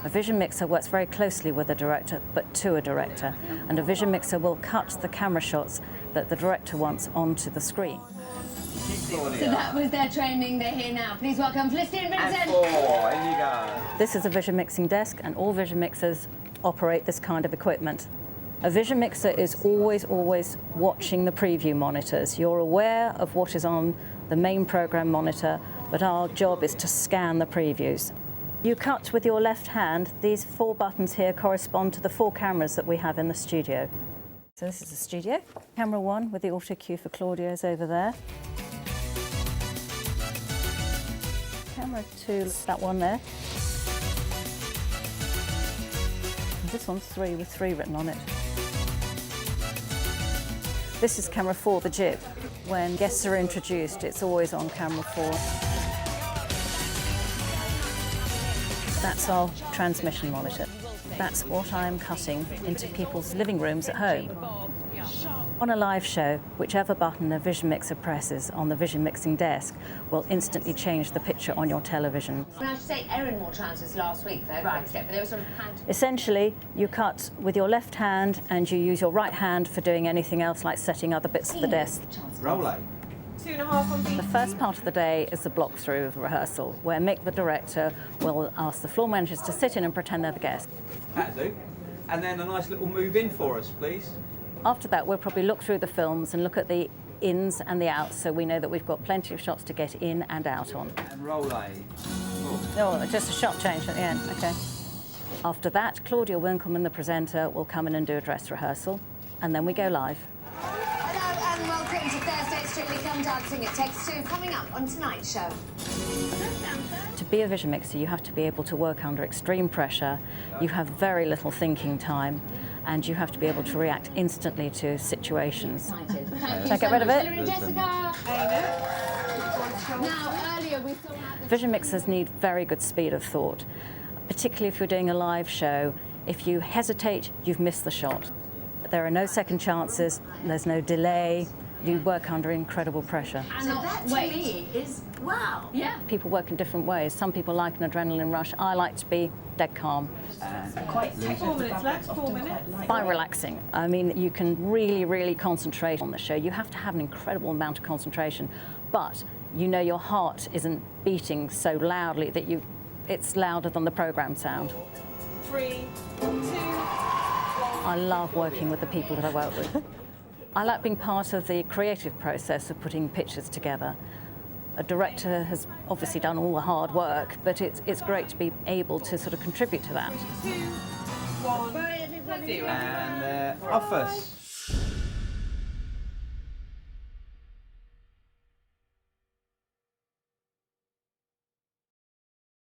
A vision mixer works very closely with a director, but to a director, and a vision mixer will cut the camera shots that the director wants onto the screen. So that was their training. They're here now. Please welcome Felicity and Vincent. And 4, in you go. This is a vision mixing desk, and all vision mixers operate this kind of equipment. A vision mixer is always watching the preview monitors. You're aware of what is on the main program monitor, but our job is to scan the previews. You cut with your left hand. These 4 buttons here correspond to the 4 cameras that we have in the studio. So this is the studio. Camera 1 with the auto cue for Claudio is over there. Camera 2, that one there. And this one's 3 with 3 written on it. This is camera 4, the jib. When guests are introduced, it's always on camera 4. That's our transmission monitor. That's what I'm cutting into people's living rooms at home. On a live show, whichever button a vision mixer presses on the vision mixing desk will instantly change the picture on your television. I have to say, Erin wore trousers last week for her quick step, but they were sort of hand. Essentially, you cut with your left hand and you use your right hand for doing anything else like setting other bits of the desk. Roll A. 2.5 on B. The first part of the day is the block through of rehearsal, where Mick, the director, will ask the floor managers to sit in and pretend they're the guest. That'll do. And then a nice little move in for us, please. After that, we'll probably look through the films and look at the ins and the outs, so we know that we've got plenty of shots to get in and out on. And roll A. Oh, just a shot change at the end, okay. After that, Claudia Winkleman, the presenter, will come in and do a dress rehearsal, and then we go live. Hello and welcome to Thursday Strictly Come Dancing. It takes 2 coming up on tonight's show. To be a vision mixer, you have to be able to work under extreme pressure. You have very little thinking time, and you have to be able to react instantly to situations. Shall I get rid of it? Hillary and Jessica. Now, earlier we saw Vision mixers need very good speed of thought, particularly if you're doing a live show. If you hesitate, you've missed the shot. There are no second chances, there's no delay. You work under incredible pressure. So that to me is wow. Yeah. People work in different ways. Some people like an adrenaline rush. I like to be dead calm. 4 minutes left, 4 minutes. By relaxing, I mean you can really concentrate on the show. You have to have an incredible amount of concentration, but you know your heart isn't beating so loudly that it's louder than the program sound. 3, 2, 1. I love working with the people that I work with. I like being part of the creative process of putting pictures together. A director has obviously done all the hard work, but it's great to be able to sort of contribute to that. 2, 1, 0. And off us.